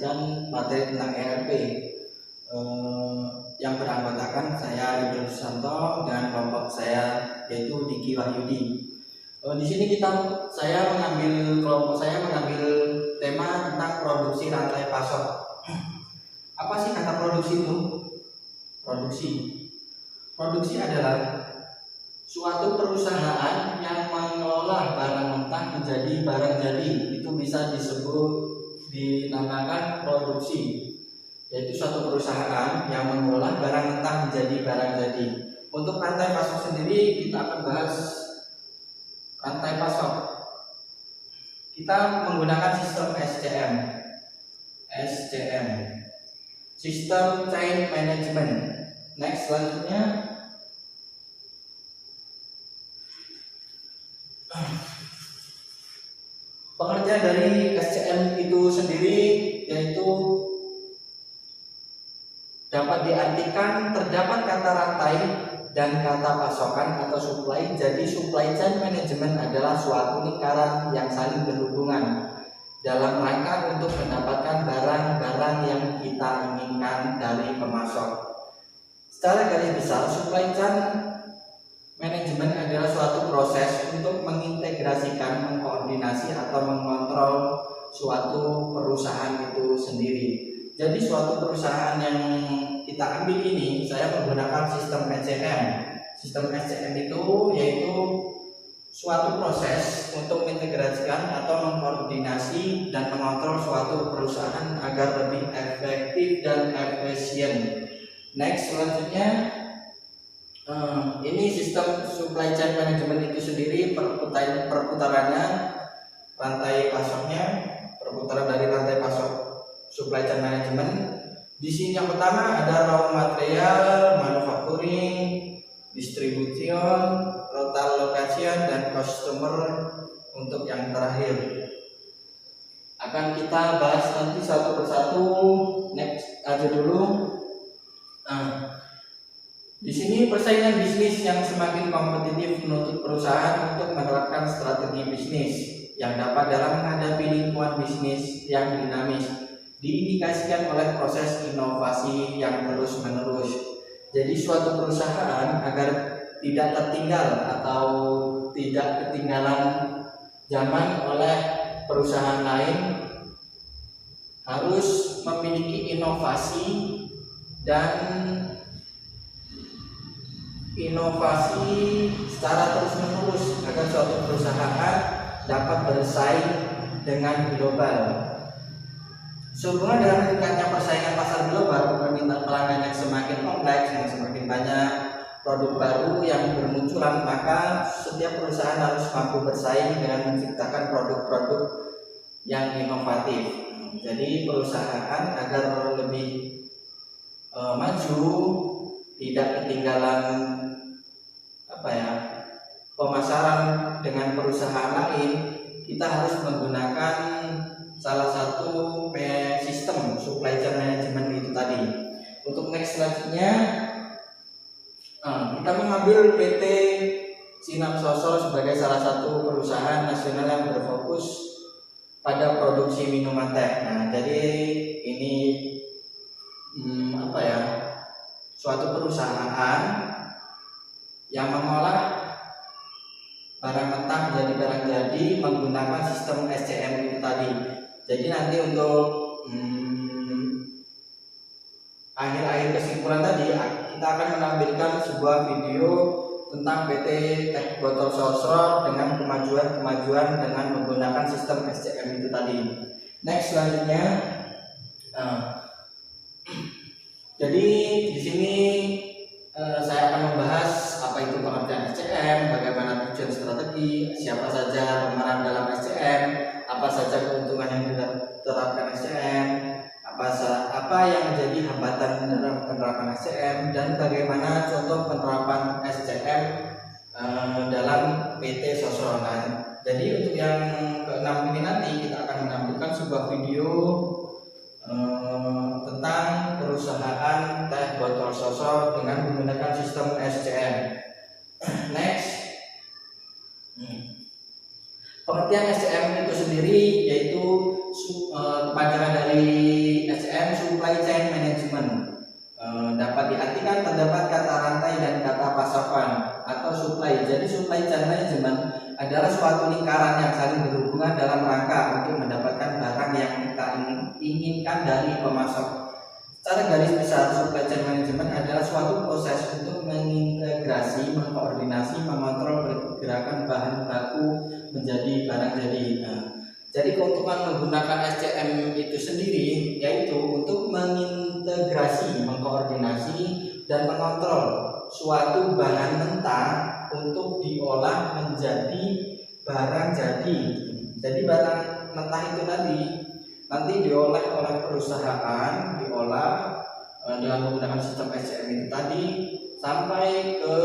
menyajikan materi tentang ERP yang beranggotakan saya Idul Susanto dengan kelompok saya yaitu Diki Wahyudi. Di sini kelompok saya mengambil tema tentang produksi rantai pasok. Apa sih kata produksi itu? Produksi adalah suatu perusahaan yang mengelola barang mentah menjadi barang jadi. Itu bisa dinamakan produksi, yaitu suatu perusahaan yang mengolah barang mentah menjadi barang jadi. Untuk rantai pasok sendiri kita akan bahas rantai pasok. Kita menggunakan sistem SCM, System Chain Management. Next, selanjutnya pengertian dari SCM itu sendiri yaitu dapat diartikan terdapat kata rantai dan kata pasokan atau supply. Jadi supply chain management adalah suatu lingkaran yang saling berhubungan dalam rangka untuk mendapatkan barang-barang yang kita inginkan dari pemasok. Secara garis besar, supply chain management adalah suatu proses untuk mengintegrasikan, mengkoordinasi atau mengontrol suatu perusahaan itu sendiri. Jadi suatu perusahaan yang kita ambil ini, saya menggunakan sistem SCM. Sistem SCM itu yaitu suatu proses untuk mengintegrasikan atau mengkoordinasi dan mengontrol suatu perusahaan agar lebih efektif dan efisien. Next, selanjutnya ini sistem supply chain management itu sendiri perputarannya, rantai pasoknya, perputaran dari rantai pasok supply chain management. Di sini yang pertama ada raw material, manufacturing, distribution, total location, dan customer untuk yang terakhir. Akan kita bahas nanti satu persatu. Next aja dulu. Di sini persaingan bisnis yang semakin kompetitif menuntut perusahaan untuk menerapkan strategi bisnis yang dapat dalam menghadapi lingkungan bisnis yang dinamis, diindikasikan oleh proses inovasi yang terus-menerus. Jadi suatu perusahaan agar tidak tertinggal atau tidak ketinggalan zaman oleh perusahaan lain harus memiliki inovasi secara terus-menerus agar suatu perusahaan dapat bersaing dengan global. Sehubungan dengan meningkatnya persaingan pasar global, permintaan pelanggan yang semakin kompleks, yang semakin banyak produk baru yang bermunculan, maka setiap perusahaan harus mampu bersaing dengan menciptakan produk-produk yang inovatif. Jadi perusahaan agar lebih maju, tidak ketinggalan pemasaran dengan perusahaan lain, kita harus menggunakan salah satu sistem supply chain management itu tadi. Untuk next selanjutnya kita mengambil PT Sinam Sosro sebagai salah satu perusahaan nasional yang berfokus pada produksi minuman teh. Nah, jadi ini suatu perusahaan yang mengolah barang mentah menjadi barang jadi menggunakan sistem SCM itu tadi. Jadi nanti untuk akhir-akhir kesimpulan tadi kita akan menampilkan sebuah video tentang PT Teh Botol Sosro dengan kemajuan dengan menggunakan sistem SCM itu tadi. Next, selanjutnya jadi di sini saya akan membahas apa itu pengertian SCM, bagaimana tujuan strategi, siapa saja pemeran dalam SCM, apa saja keuntungan yang diterapkan SCM, apa yang menjadi hambatan dalam penerapan SCM, dan bagaimana contoh penerapan SCM dalam PT Sosro. Jadi untuk yang ke-6 ini nanti kita akan menampilkan sebuah video tentang perusahaan Teh Botol Sosro dengan menggunakan sistem SCM. Next, pengertian SCM itu sendiri yaitu kepanjangan dari supply chain management. Dapat diartikan terdapat kata rantai dan kata pasokan atau supply. Jadi supply chain management adalah suatu lingkaran yang saling berhubungan dalam rangka untuk mendapatkan barang yang kita inginkan dari pemasok. Secara garis besar, supply chain management adalah suatu proses untuk mengintegrasi, mengkoordinasi, mengontrol pergerakan bahan baku menjadi barang jadi. Jadi keuntungan menggunakan SCM itu sendiri yaitu untuk mengintegrasi, mengkoordinasi, dan mengontrol suatu bahan mentah untuk diolah menjadi barang jadi. Jadi barang mentah itu nanti diolah oleh perusahaan, diolah dengan menggunakan sistem SCM itu tadi sampai ke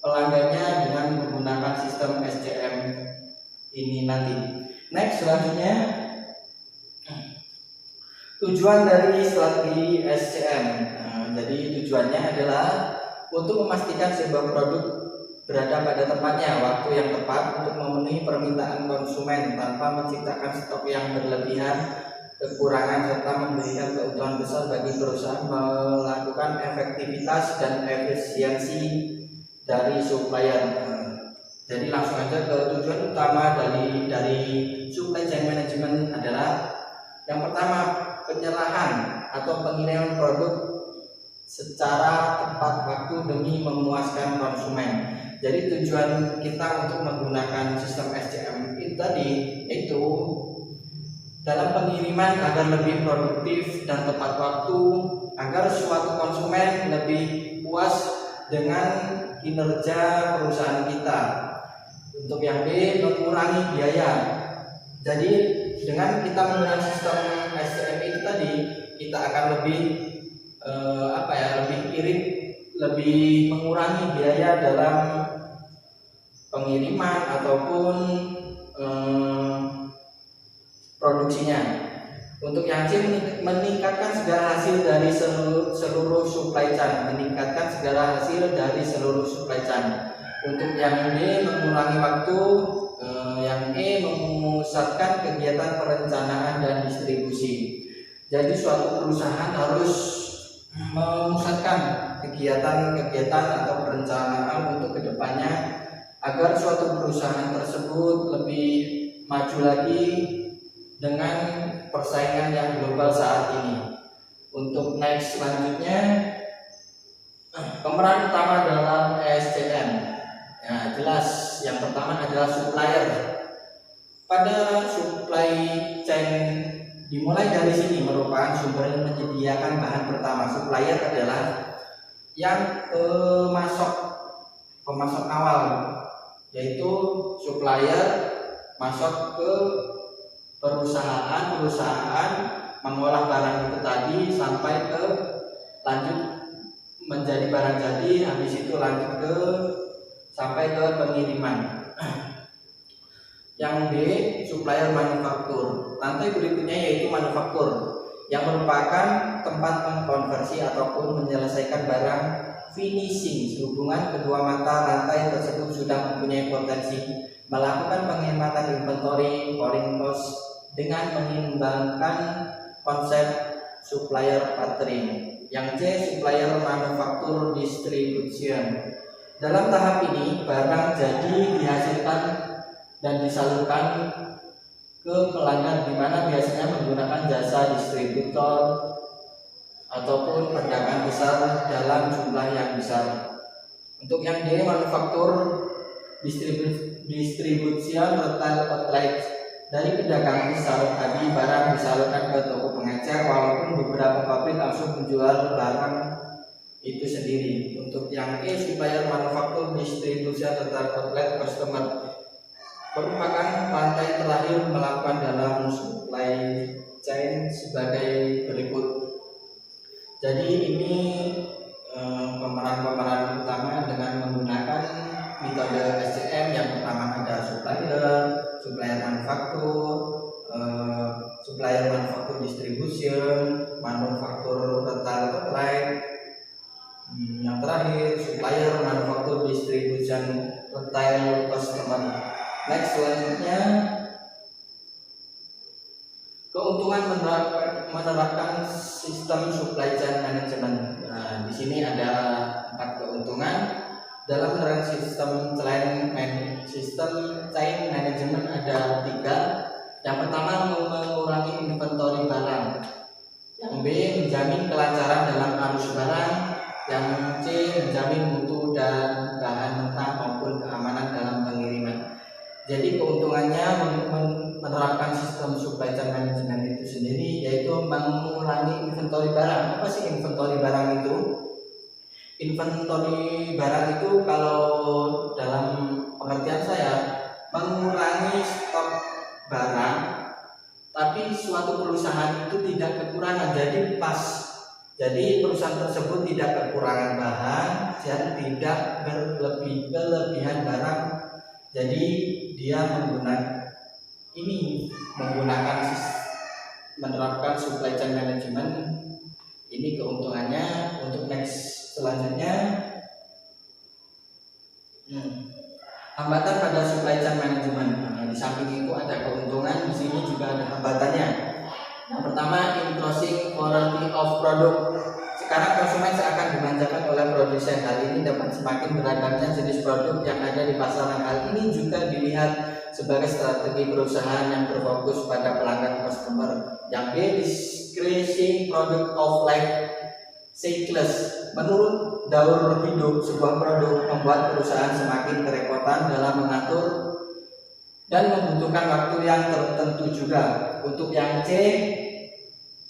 pelanggannya dengan menggunakan sistem SCM ini nanti. Next, selanjutnya tujuan dari strategi SCM. Jadi tujuannya adalah untuk memastikan sebuah produk berada pada tempatnya, waktu yang tepat untuk memenuhi permintaan konsumen tanpa menciptakan stok yang berlebihan, kekurangan, serta memberikan keuntungan besar bagi perusahaan melakukan efektivitas dan efisiensi dari supplier. Jadi langsung aja ke tujuan utama dari supply chain management adalah yang pertama, penyerahan atau pengiriman produk secara tepat waktu demi memuaskan konsumen. Jadi tujuan kita untuk menggunakan sistem SCM itu tadi itu dalam pengiriman agar lebih produktif dan tepat waktu, agar suatu konsumen lebih puas dengan kinerja perusahaan kita. Untuk yang B, mengurangi biaya. Jadi dengan kita menggunakan sistem SCM itu tadi, kita akan lebih lebih irit, lebih mengurangi biaya dalam pengiriman ataupun produksinya. Untuk yang C, meningkatkan segala hasil dari seluruh supply chain, meningkatkan segala hasil dari seluruh supply chain. Untuk yang D, mengurangi waktu. Yang E, memusatkan kegiatan perencanaan dan distribusi. Jadi suatu perusahaan harus memusatkan kegiatan-kegiatan atau perencanaan untuk kedepannya agar suatu perusahaan tersebut lebih maju lagi dengan persaingan yang global saat ini. Untuk next selanjutnya, pemeran utama dalam SCM. Nah, jelas yang pertama adalah supplier. Pada supply chain dimulai dari sini merupakan sumber yang menyediakan bahan pertama. Supplier adalah yang pemasok awal, yaitu supplier masuk ke perusahaan mengolah barang itu tadi sampai ke lanjut menjadi barang jadi, habis itu lanjut ke sampai ke pengiriman. Yang B, supplier manufaktur. Rantai berikutnya yaitu manufaktur, yang merupakan tempat mengkonversi ataupun menyelesaikan barang finishing. Sehubungan kedua mata rantai tersebut sudah mempunyai potensi melakukan penghematan inventory carrying cost dengan mengembangkan konsep supplier partnering. Yang C, supplier manufaktur distribution. Dalam tahap ini barang jadi dihasilkan dan disalurkan ke pelanggan, di mana biasanya menggunakan jasa distributor ataupun pedagang besar dalam jumlah yang besar. Untuk yang D, manufaktur distribution retail outlet. Dari pedagang besar tadi barang disalurkan ke toko pengecer, walaupun beberapa pabrik langsung menjual barang itu sendiri. Untuk yang E, supplier manufaktur distribution retail outlet customer, merupakan rantai terakhir melakukan dalam supply chain sebagai berikut. Jadi ini pemeran-pemeran utama dengan menggunakan metode SCM. Yang pertama ada supplier manufaktur distribution, manufaktur retail outlet. Yang terakhir supplier manufaktur distribution retail customer. Next selanjutnya, keuntungan menerapkan sistem supply chain management. Nah, di sini ada 4 keuntungan dalam menerapkan sistem chain management ada 3. Yang pertama, mengurangi inventory barang. Yang B, menjamin kelancaran dalam arus barang. Yang C, menjamin mutu dan bahan mentah maupun keamanan dalam pengiriman. Jadi keuntungannya menerapkan sistem supply chain management itu sendiri yaitu mengurangi inventory barang. Apa sih inventory barang itu? Inventory barang itu kalau dalam pengertian saya mengurangi stok barang, tapi suatu perusahaan itu tidak kekurangan. Jadi perusahaan tersebut tidak kekurangan bahan dan tidak berlebihan barang. Jadi dia menerapkan supply chain management. Ini keuntungannya. Untuk next selanjutnya, hambatan pada supply chain management. Nah, di samping itu ada keuntungan, di sini juga ada hambatannya. Yang pertama, increasing variety of product. Sekarang konsumen seakan dimanjakan oleh produsen. Hal ini dapat semakin beragamnya jenis produk yang ada di pasaran. Hal ini juga dilihat sebagai strategi perusahaan yang berfokus pada pelanggan customer. Yang B, decreasing product of life cycles. Menurut daur hidup sebuah produk membuat perusahaan semakin kerepotan dalam mengatur dan membutuhkan waktu yang tertentu juga. Untuk yang C,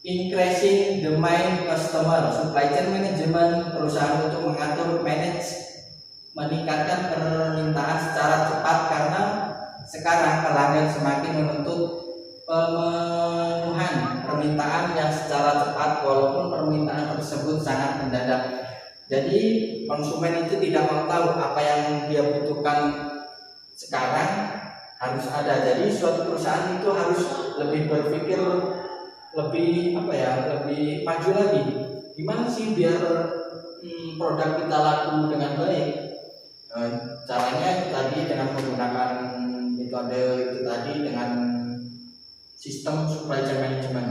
increasing the main customer. Supply chain management perusahaan untuk meningkatkan permintaan secara cepat karena sekarang pelanggan semakin menuntut pemenuhan permintaan yang secara cepat walaupun permintaan tersebut sangat mendadak. Jadi konsumen itu tidak mau tahu apa yang dia butuhkan sekarang harus ada. Jadi suatu perusahaan itu harus lebih berpikir lebih maju lagi. Gimana sih biar produk kita laku dengan baik? Caranya tadi dengan menggunakan metode itu tadi dengan sistem supply chain management.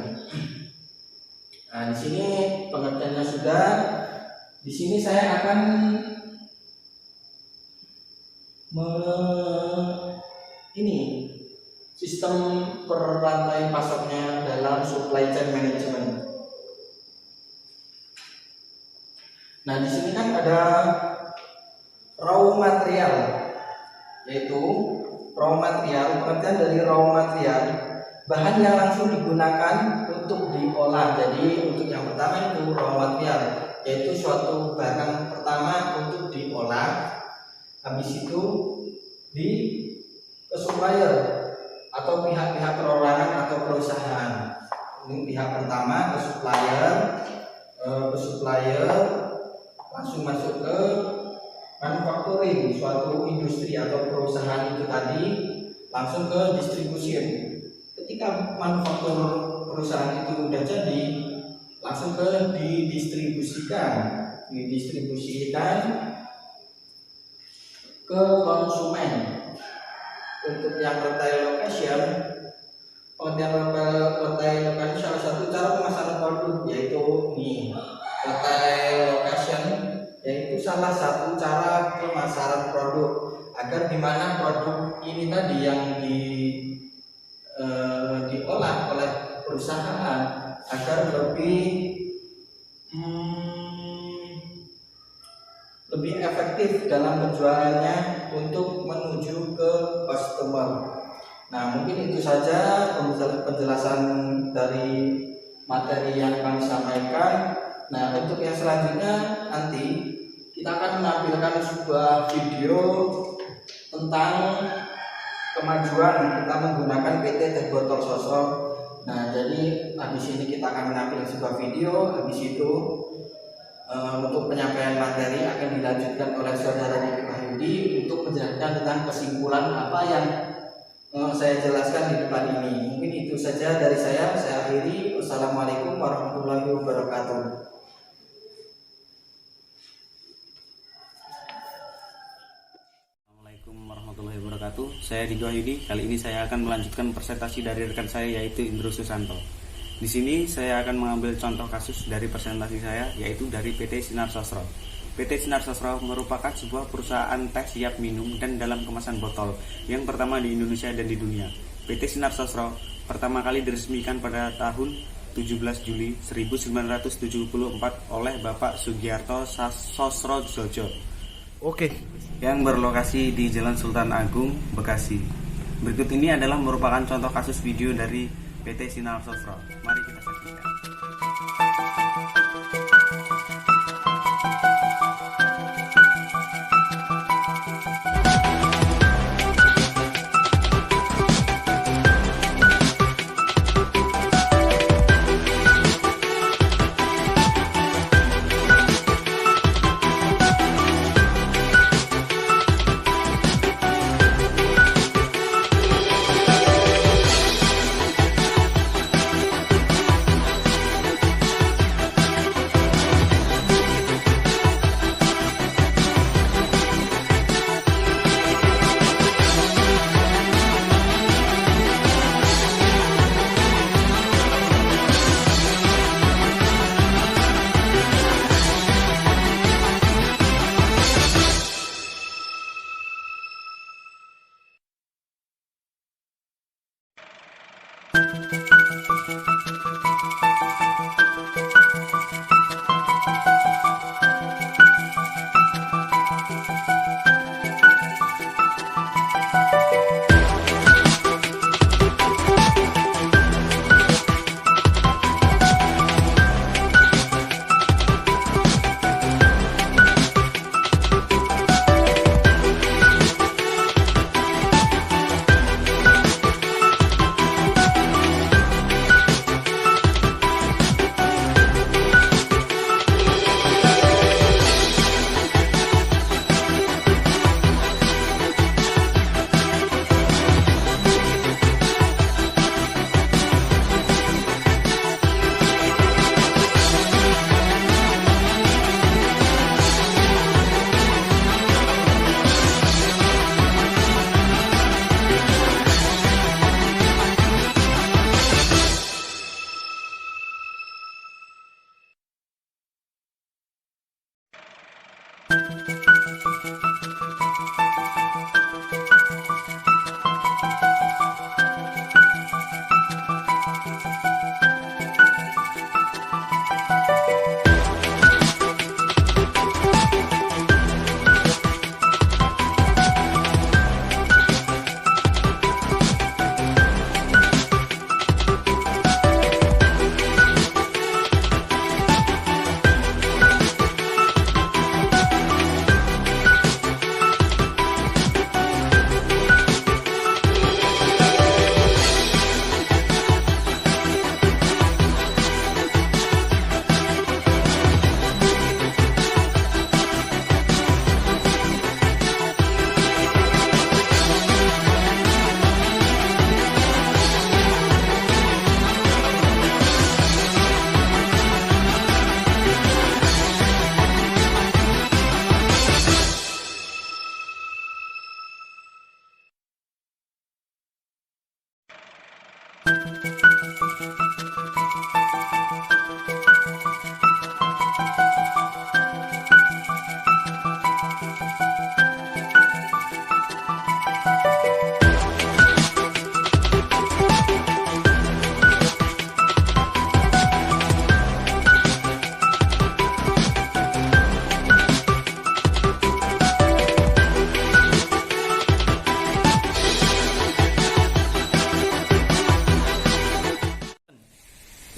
Nah, di sini pengertiannya sudah. Di sini saya akan sistem perantai pasoknya dalam supply chain management. Nah, di sini kan ada raw material, yaitu raw material. Pengertian dari raw material, bahan yang langsung digunakan untuk diolah. Jadi untuk yang pertama itu raw material, yaitu suatu barang pertama untuk diolah, habis itu ke supplier atau pihak-pihak perorangan atau perusahaan. Ini pihak pertama ke supplier langsung masuk ke manufacturing, suatu industri atau perusahaan itu tadi langsung ke distribution. Ketika manufaktur perusahaan itu udah jadi, langsung didistribusikan ke konsumen. Untuk yang retail location, pengertian retail location salah satu cara pemasaran produk yaitu retail location, yaitu salah satu cara pemasaran produk agar dimana produk ini tadi yang diolah oleh perusahaan agar lebih efektif dalam penjualannya untuk menuju ke customer. Nah, mungkin itu saja penjelasan dari materi yang kami sampaikan. Nah, untuk yang selanjutnya nanti kita akan menampilkan sebuah video tentang kemajuan kita menggunakan PT Teh Botol Sosro. Nah, jadi habis ini kita akan menampilkan sebuah video. Habis itu untuk penyampaian materi akan dilanjutkan oleh saudara Diki Wahyudi untuk menjelaskan tentang kesimpulan apa yang saya jelaskan di depan ini. Mungkin itu saja dari saya akhiri. Wassalamualaikum warahmatullahi wabarakatuh. Assalamualaikum warahmatullahi wabarakatuh. Saya Diki Wahyudi. Kali ini saya akan melanjutkan presentasi dari rekan saya yaitu Indro Susanto. Di sini saya akan mengambil contoh kasus dari presentasi saya, yaitu dari PT Sinar Sosro. PT Sinar Sosro merupakan sebuah perusahaan teh siap minum dan dalam kemasan botol yang pertama di Indonesia dan di dunia. PT Sinar Sosro pertama kali diresmikan pada tahun 17 Juli 1974 oleh Bapak Sugiarto Sosrodjojo. Yang berlokasi di Jalan Sultan Agung, Bekasi. Berikut ini adalah merupakan contoh kasus video dari PT Sinar Sosro. Mari kita saksikan.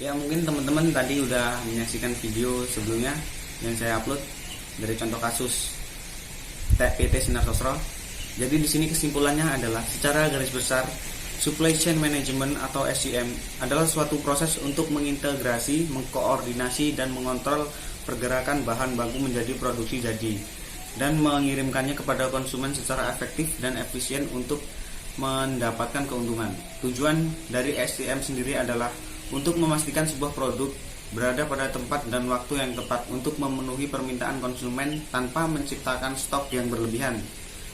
Ya, mungkin teman-teman tadi udah menyaksikan video sebelumnya yang saya upload dari contoh kasus PT Sinar Sosro. Jadi di sini kesimpulannya adalah secara garis besar supply chain management atau SCM adalah suatu proses untuk mengintegrasi, mengkoordinasi dan mengontrol pergerakan bahan baku menjadi produksi jadi dan mengirimkannya kepada konsumen secara efektif dan efisien untuk mendapatkan keuntungan. Tujuan dari SCM sendiri adalah untuk memastikan sebuah produk berada pada tempat dan waktu yang tepat untuk memenuhi permintaan konsumen tanpa menciptakan stok yang berlebihan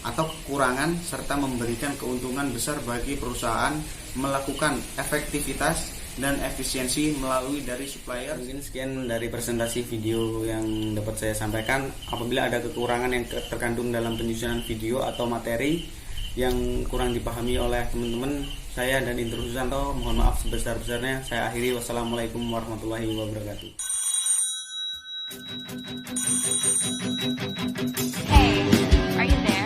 atau kekurangan, serta memberikan keuntungan besar bagi perusahaan melakukan efektivitas dan efisiensi melalui dari supplier. Mungkin sekian dari presentasi video yang dapat saya sampaikan. Apabila ada kekurangan yang terkandung dalam penyusunan video atau materi yang kurang dipahami oleh teman-teman, saya dan Indro Susanto mohon maaf sebesar-besarnya. Saya akhiri, wassalamualaikum warahmatullahi wabarakatuh. Hey, are you there?